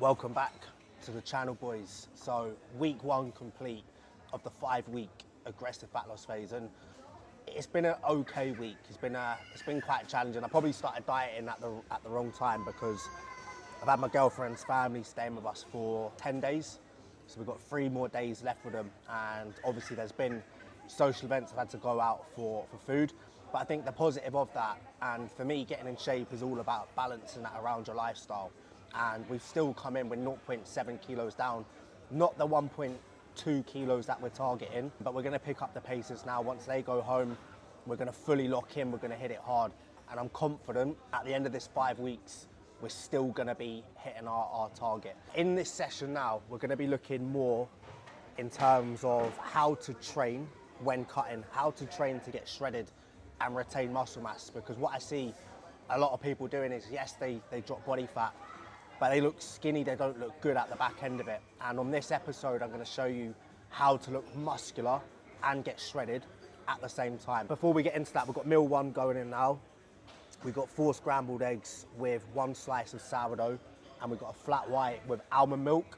Welcome back to the channel, boys. So week 1 complete of the 5-week aggressive fat loss phase, and it's been an okay week. It's been quite challenging. I probably started dieting at the wrong time because I've had my girlfriend's family staying with us for 10 days. So we've got 3 more days left with them, and obviously there's been social events I've had to go out for food. But I think the positive of that, and for me, getting in shape is all about balancing that around your lifestyle. And we've still come in with 0.7 kilos down, not the 1.2 kilos that we're targeting, but we're gonna pick up the paces now. Once they go home, we're gonna fully lock in, we're gonna hit it hard. And I'm confident at the end of this 5 weeks, we're still gonna be hitting our target. In this session now, we're gonna be looking more in terms of how to train when cutting, how to train to get shredded and retain muscle mass. Because what I see a lot of people doing is, yes, they drop body fat, but they look skinny, they don't look good at the back end of it. And on this episode, I'm gonna show you how to look muscular and get shredded at the same time. Before we get into that, we've got meal 1 going in now. We've got 4 scrambled eggs with 1 slice of sourdough, and we've got a flat white with almond milk.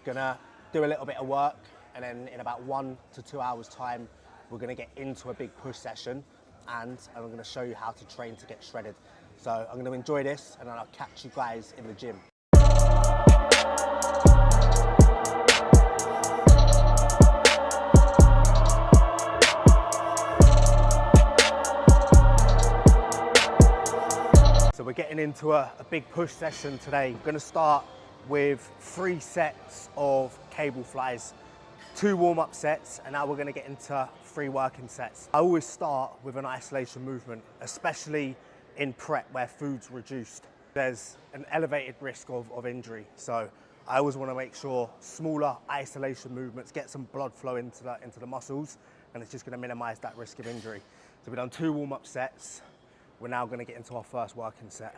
Gonna do a little bit of work, and then in about 1 to 2 hours time, we're gonna get into a big push session, and I'm gonna show you how to train to get shredded. So I'm gonna enjoy this, and then I'll catch you guys in the gym. So we're getting into a big push session today. We're gonna start with 3 sets of cable flies, 2 warm-up sets, and now we're gonna get into 3 working sets. I always start with an isolation movement, especially in prep where food's reduced. There's an elevated risk of injury. So I always wanna make sure smaller isolation movements get some blood flow into the muscles, and it's just gonna minimize that risk of injury. So we've done 2 warm-up sets. We're now gonna get into our first working set.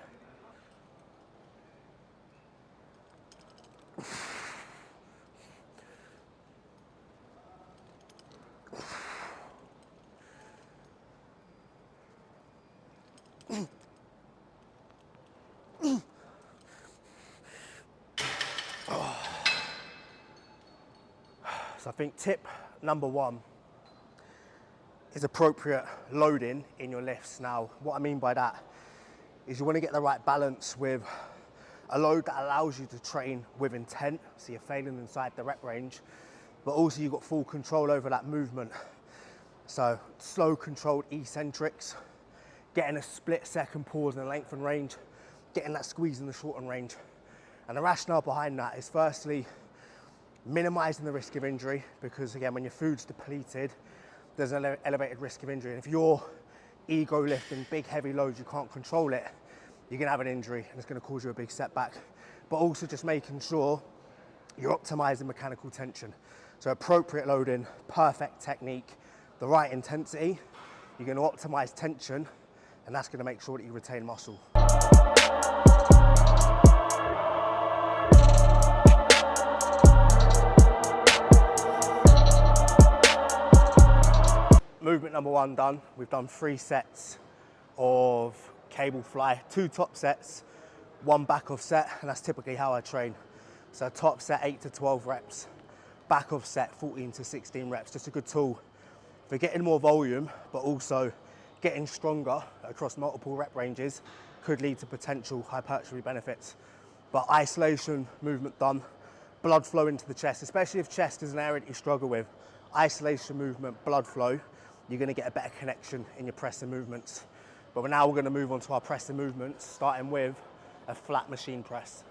So I think tip number 1 is appropriate loading in your lifts. Now, what I mean by that is you want to get the right balance with a load that allows you to train with intent, so you're failing inside the rep range, but also you've got full control over that movement. So slow controlled eccentrics, getting a split second pause in the length and range, getting that squeeze in the shorten range. And the rationale behind that is firstly, minimizing the risk of injury, because again, when your food's depleted, there's an elevated risk of injury. And if you're ego lifting big heavy loads, you can't control it, you're gonna have an injury and it's gonna cause you a big setback. But also just making sure you're optimizing mechanical tension. So appropriate loading, perfect technique, the right intensity, you're gonna optimize tension, and that's gonna make sure that you retain muscle. Movement number 1 done. We've done 3 sets of cable fly, 2 top sets, 1 back off set, and that's typically how I train. So top set 8 to 12 reps, back off set 14 to 16 reps. Just a good tool for getting more volume, but also getting stronger across multiple rep ranges could lead to potential hypertrophy benefits. But isolation movement done, blood flow into the chest, especially if chest is an area that you struggle with. Isolation movement, blood flow, you're gonna get a better connection in your pressing movements. But now we're gonna move on to our pressing movements, starting with a flat machine press.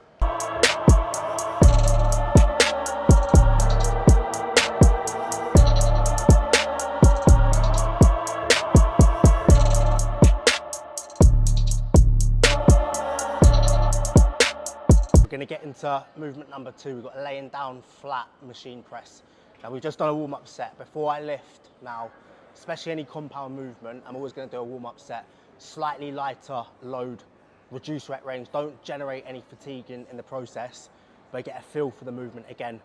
We're gonna get into movement number 2. We've got a laying down flat machine press. Now we've just done a warm-up set. Before I lift now, especially any compound movement, I'm always gonna do a warm-up set, slightly lighter load, reduce rep range, don't generate any fatigue in the process, but get a feel for the movement. Again,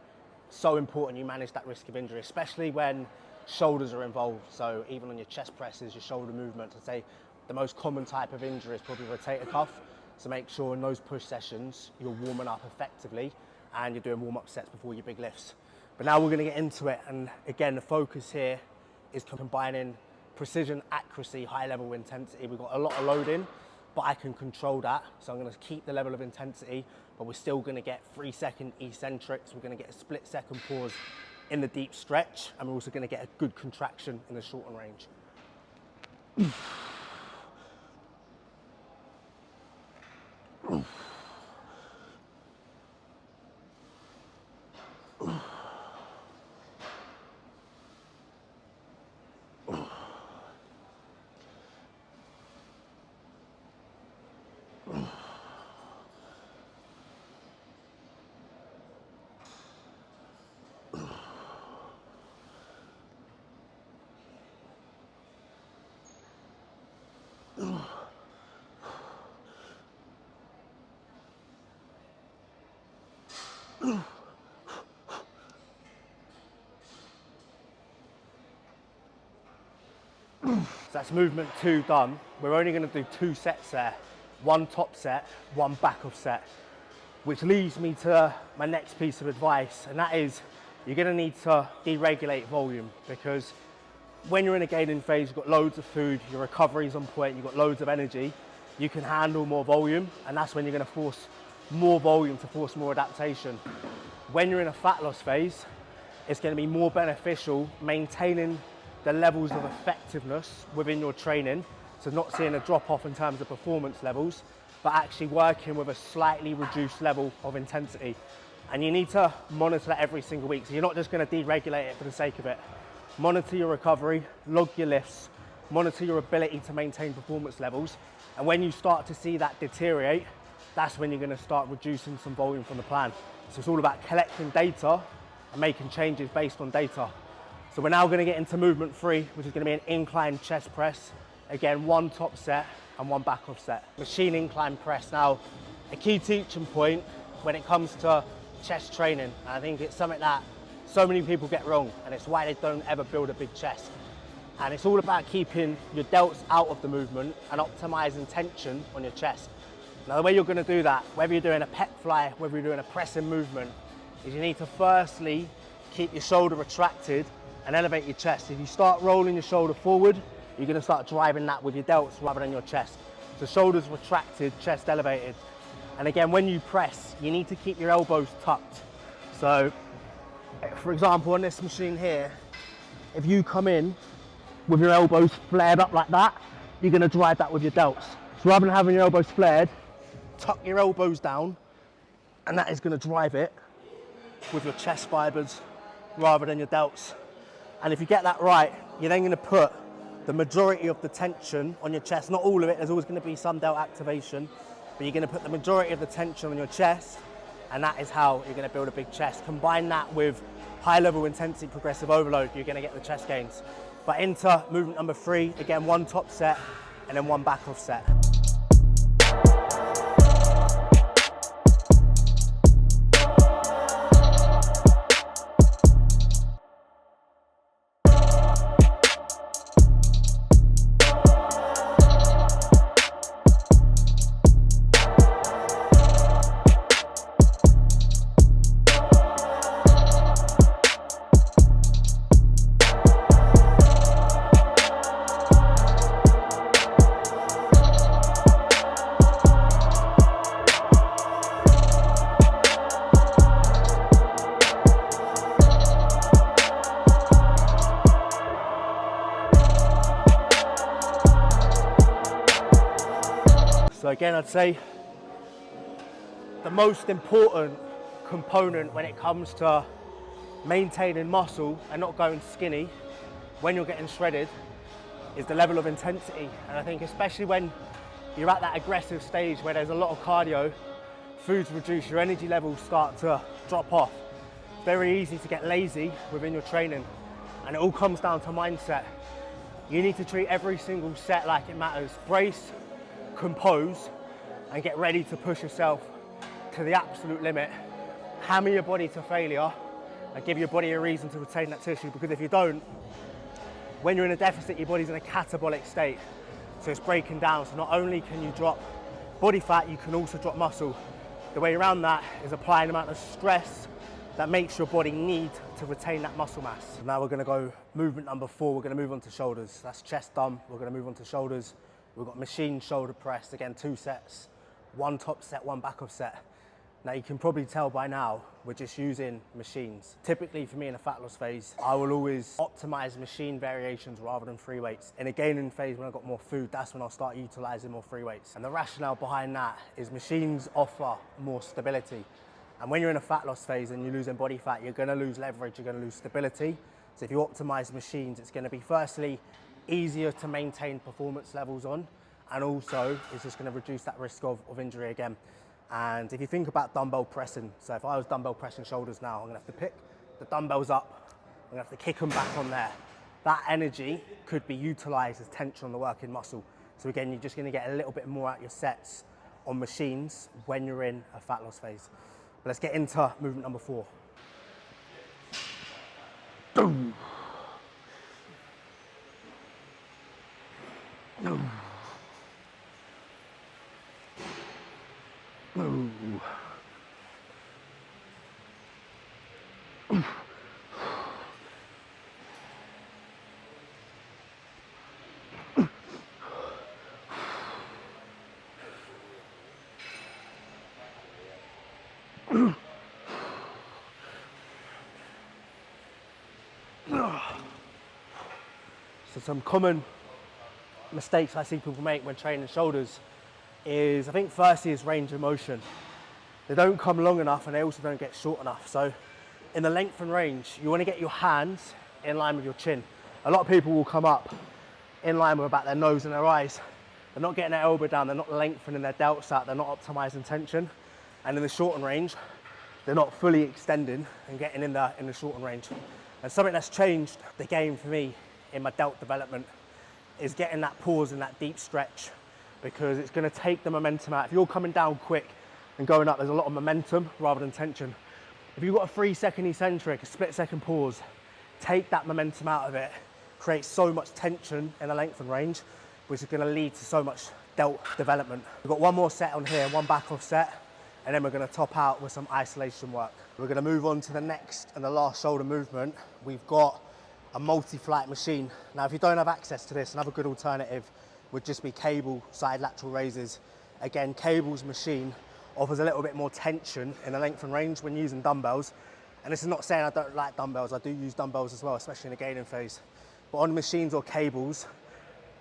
so important you manage that risk of injury, especially when shoulders are involved. So even on your chest presses, your shoulder movements, I'd say the most common type of injury is probably rotator cuff. So make sure in those push sessions, you're warming up effectively and you're doing warm-up sets before your big lifts. But now we're gonna get into it. And again, the focus here is combining precision, accuracy, high level intensity. We've got a lot of loading, but I can control that. So I'm gonna keep the level of intensity, but we're still gonna get 3-second eccentrics. We're gonna get a split second pause in the deep stretch, and we're also gonna get a good contraction in the shorten range. So that's movement 2 done. We're only going to do 2 sets there. 1 top set, 1 back off set, which leads me to my next piece of advice, and that is you're going to need to deregulate volume, because when you're in a gaining phase, you've got loads of food, your recovery's on point, you've got loads of energy, you can handle more volume, and that's when you're going to force more volume to force more adaptation. When you're in a fat loss phase, it's going to be more beneficial maintaining the levels of effectiveness within your training, so not seeing a drop off in terms of performance levels, but actually working with a slightly reduced level of intensity. And you need to monitor that every single week, so you're not just going to deregulate it for the sake of it. Monitor your recovery, log your lifts, monitor your ability to maintain performance levels, and when you start to see that deteriorate, that's when you're going to start reducing some volume from the plan. So it's all about collecting data and making changes based on data. So we're now going to get into movement 3, which is going to be an incline chest press. Again, 1 top set and 1 back off set. Machine incline press. Now, a key teaching point when it comes to chest training, and I think it's something that so many people get wrong, and it's why they don't ever build a big chest. And it's all about keeping your delts out of the movement and optimizing tension on your chest. Now, the way you're going to do that, whether you're doing a pec fly, whether you're doing a pressing movement, is you need to firstly keep your shoulder retracted and elevate your chest. If you start rolling your shoulder forward, you're going to start driving that with your delts rather than your chest. So shoulders retracted, chest elevated. And again, when you press, you need to keep your elbows tucked. So, for example, on this machine here, if you come in with your elbows flared up like that, you're going to drive that with your delts. So rather than having your elbows flared, tuck your elbows down, and that is going to drive it with your chest fibers rather than your delts. And if you get that right, you're then going to put the majority of the tension on your chest, not all of it, there's always going to be some delt activation, but you're going to put the majority of the tension on your chest, and that is how you're going to build a big chest. Combine that with high level intensity progressive overload, you're going to get the chest gains. But into movement number 3, again, 1 top set and then 1 back off set. So again, I'd say the most important component when it comes to maintaining muscle and not going skinny when you're getting shredded is the level of intensity. And I think especially when you're at that aggressive stage where there's a lot of cardio, food's reduced, your energy levels start to drop off. It's very easy to get lazy within your training, and it all comes down to mindset. You need to treat every single set like it matters. Brace, compose, and get ready to push yourself to the absolute limit. Hammer your body to failure and give your body a reason to retain that tissue, because if you don't, when you're in a deficit, your body's in a catabolic state. So it's breaking down. So not only can you drop Body fat, you can also drop muscle. The way around that is applying the amount of stress that makes your body need to retain that muscle mass. Now we're gonna go movement number 4, we're gonna move on to shoulders. That's chest done, we're gonna move on to shoulders. We've got machine shoulder press, again 2 sets, 1 top set, 1 back off set. Now you can probably tell by now, we're just using machines. Typically for me in a fat loss phase, I will always optimize machine variations rather than free weights. In a gaining phase, when I've got more food, that's when I'll start utilizing more free weights. And the rationale behind that is machines offer more stability. And when you're in a fat loss phase and you're losing body fat, you're gonna lose leverage, you're gonna lose stability. So if you optimize machines, it's gonna be firstly, easier to maintain performance levels on, and also it's just gonna reduce that risk of injury again. And if you think about dumbbell pressing, so if I was dumbbell pressing shoulders now, I'm gonna have to pick the dumbbells up, I'm gonna have to kick them back on there. That energy could be utilized as tension on the working muscle. So again, you're just gonna get a little bit more out your sets on machines when you're in a fat loss phase. But let's get into movement number 4. Boom. No. No. So some common mistakes I see people make when training shoulders is, I think firstly is range of motion. They don't come long enough and they also don't get short enough. So in the length and range, you want to get your hands in line with your chin. A lot of people will come up in line with about their nose and their eyes. They're not getting their elbow down, they're not lengthening their delts out, they're not optimizing tension. And in the shortened range, they're not fully extending and getting in the shortened range. And something that's changed the game for me in my delt development is getting that pause and that deep stretch, because it's going to take the momentum out. If you're coming down quick and going up, there's a lot of momentum rather than tension. If you've got a 3-second eccentric, a split-second pause, take that momentum out of it, create so much tension in the length and range, which is going to lead to so much delt development. We've got one more set on here, one back off set, and then we're going to top out with some isolation work. We're going to move on to the next and the last shoulder movement. We've got a multi-flight machine. Now, if you don't have access to this, another good alternative would just be cable side lateral raises. Again, cable's machine offers a little bit more tension in the length and range when using dumbbells. And this is not saying I don't like dumbbells, I do use dumbbells as well, especially in the gaining phase. But on machines or cables,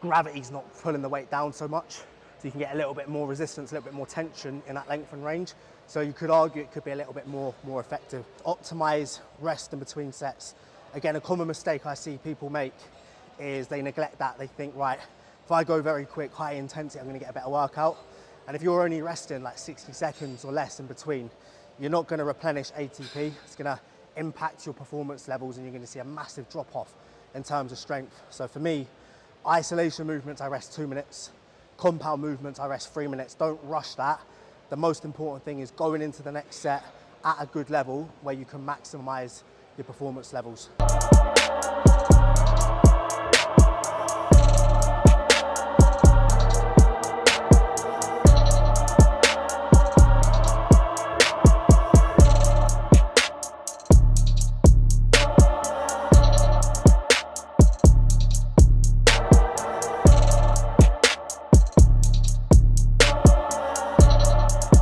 gravity's not pulling the weight down so much. So you can get a little bit more resistance, a little bit more tension in that length and range. So you could argue it could be a little bit more effective. Optimize rest in between sets. Again, a common mistake I see people make is they neglect that. They think, right, if I go very quick, high intensity, I'm gonna get a better workout. And if you're only resting like 60 seconds or less in between, you're not gonna replenish ATP. It's gonna impact your performance levels and you're gonna see a massive drop off in terms of strength. So for me, isolation movements, I rest 2 minutes. Compound movements, I rest 3 minutes. Don't rush that. The most important thing is going into the next set at a good level where you can maximize your performance levels.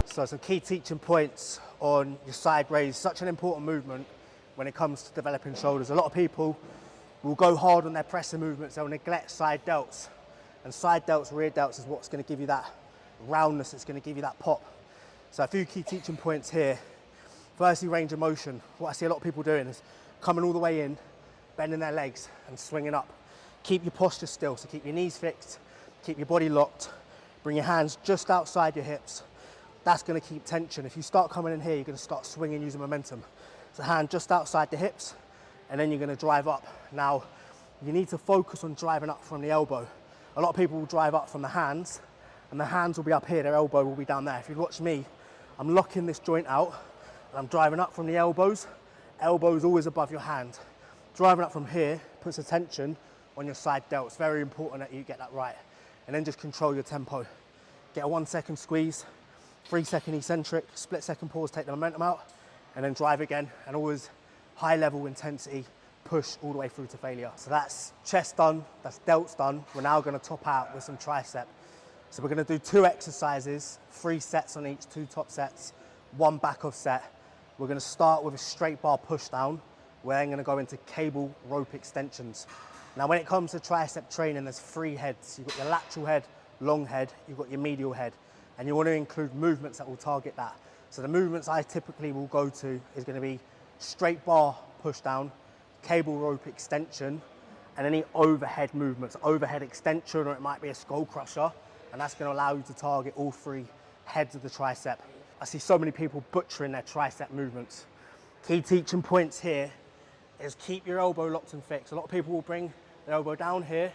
So some key teaching points on your side raise, such an important movement when it comes to developing shoulders. A lot of people will go hard on their pressing movements, they'll neglect side delts. And side delts, rear delts is what's gonna give you that roundness, it's gonna give you that pop. So a few key teaching points here. Firstly, range of motion. What I see a lot of people doing is coming all the way in, bending their legs and swinging up. Keep your posture still, so keep your knees fixed, keep your body locked, bring your hands just outside your hips. That's gonna keep tension. If you start coming in here, you're gonna start swinging using momentum. So hand just outside the hips, and then you're gonna drive up. Now, you need to focus on driving up from the elbow. A lot of people will drive up from the hands, and the hands will be up here, their elbow will be down there. If you watch me, I'm locking this joint out, and I'm driving up from the elbows. Elbows always above your hand. Driving up from here puts a tension on your side delts. Very important that you get that right. And then just control your tempo. get a 1 second squeeze, 3 second eccentric, split second pause, take the momentum out, and then drive again, and always high level intensity, push all the way through to failure. So that's chest done, that's delts done. We're now gonna top out with some tricep. So we're gonna do 2 exercises, 3 sets on each, 2 top sets, 1 back off set. We're gonna start with a straight bar push down. We're then gonna go into cable rope extensions. Now when it comes to tricep training, there's 3 heads. You've got your lateral head, long head, you've got your medial head, and you wanna include movements that will target that. So the movements I typically will go to is gonna be straight bar push down, cable rope extension, and any overhead movements, overhead extension, or it might be a skull crusher, and that's gonna allow you to target all 3 heads of the tricep. I see so many people butchering their tricep movements. Key teaching points here is keep your elbow locked and fixed. A lot of people will bring their elbow down here,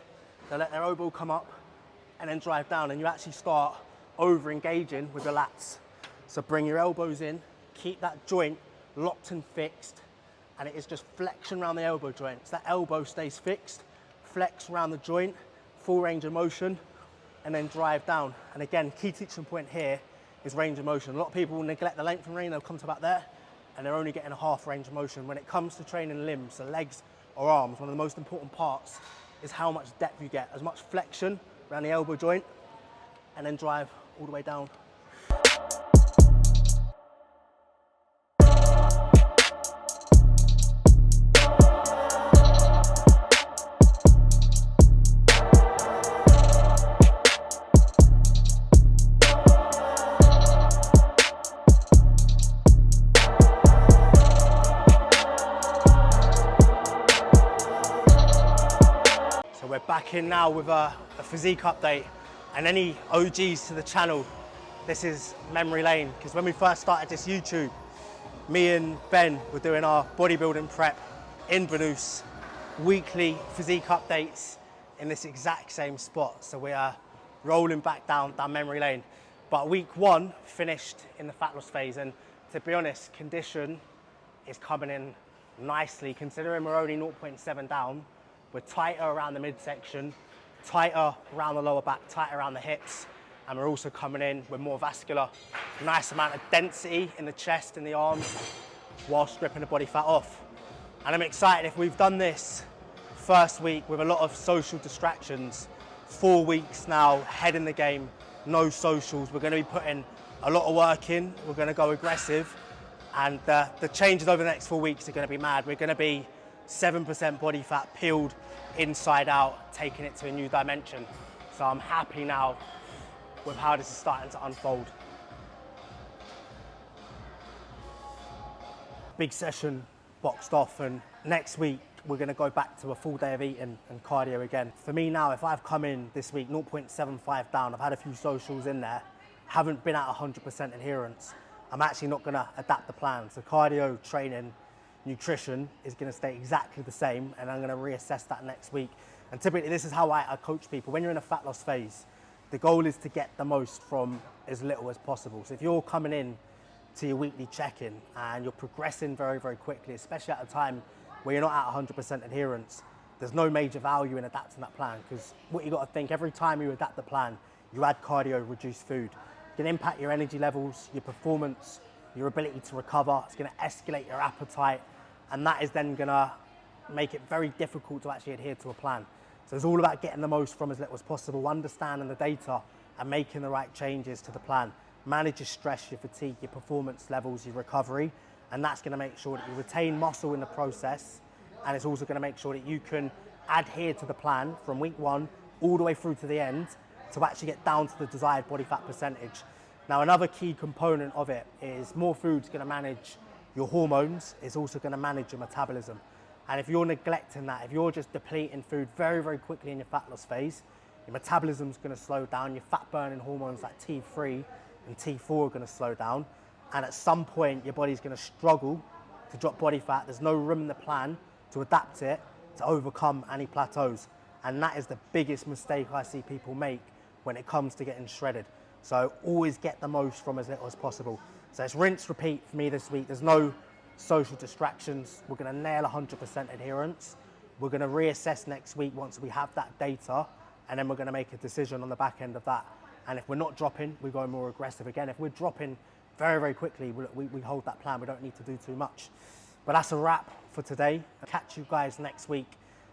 they'll let their elbow come up, and then drive down, and you actually start over-engaging with the lats. So bring your elbows in, keep that joint locked and fixed, and it is just flexion around the elbow joint. So that elbow stays fixed, flex around the joint, full range of motion, and then drive down. And again, key teaching point here is range of motion. A lot of people will neglect the length and range, they'll come to about there, and they're only getting a half range of motion. When it comes to training limbs, so legs or arms, one of the most important parts is how much depth you get, as much flexion around the elbow joint, and then drive all the way down. We're back in now with a physique update, and any OGs to the channel, this is memory lane, because when we first started this YouTube, me and Ben were doing our bodybuilding prep in Bernus, weekly physique updates in this exact same spot. So we are rolling back down memory lane. But week 1 finished in the fat loss phase, and to be honest, condition is coming in nicely, considering we're only 0.7 down. We're tighter around the midsection, tighter around the lower back, tighter around the hips, and we're also coming in with more vascular, nice amount of density in the chest and the arms, while stripping the body fat off. And I'm excited. If we've done this first week with a lot of social distractions, 4 weeks now, head in the game, no socials, we're gonna be putting a lot of work in, we're gonna go aggressive, and the changes over the next 4 weeks are gonna be mad. We're gonna be 7% body fat peeled inside out, taking it to a new dimension. So I'm happy now with how this is starting to unfold. Big session boxed off, and next week we're gonna go back to a full day of eating and cardio again. For me now, if I've come in this week 0.75 down, I've had a few socials in there, haven't been at 100% adherence, I'm actually not gonna adapt the plan. So cardio, training, nutrition is going to stay exactly the same, and I'm going to reassess that next week. And typically this is how I coach people. When you're in a fat loss phase, the goal is to get the most from as little as possible. So if you're coming in to your weekly check-in and you're progressing very, very quickly, especially at a time where you're not at 100% adherence, there's no major value in adapting that plan, because what you got to think, every time you adapt the plan, you add cardio, reduce food. It can impact your energy levels, your performance, your ability to recover. It's going to escalate your appetite, and that is then going to make it very difficult to actually adhere to a plan. So it's all about getting the most from as little as possible, understanding the data and making the right changes to the plan. Manage your stress, your fatigue, your performance levels, your recovery, and that's going to make sure that you retain muscle in the process, and it's also going to make sure that you can adhere to the plan from week 1 all the way through to the end to actually get down to the desired body fat percentage. Now, another key component of it is more food's going to manage your hormones, it's also going to manage your metabolism. And if you're neglecting that, if you're just depleting food very, very quickly in your fat loss phase, your metabolism's going to slow down, your fat burning hormones like T3 and T4 are going to slow down, and at some point your body's going to struggle to drop body fat. There's no room in the plan to adapt it to overcome any plateaus, and that is the biggest mistake I see people make when it comes to getting shredded. So always get the most from as little as possible. So it's rinse, repeat for me this week. There's no social distractions. We're going to nail 100% adherence. We're going to reassess next week once we have that data, and then we're going to make a decision on the back end of that. And if we're not dropping, we go more aggressive again. If we're dropping very, very quickly, we hold that plan. We don't need to do too much. But that's a wrap for today. I'll catch you guys next week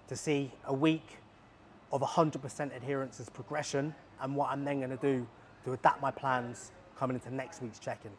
to see a week of 100% adherence as progression and what I'm then going to do to adapt my plans coming into next week's check-in.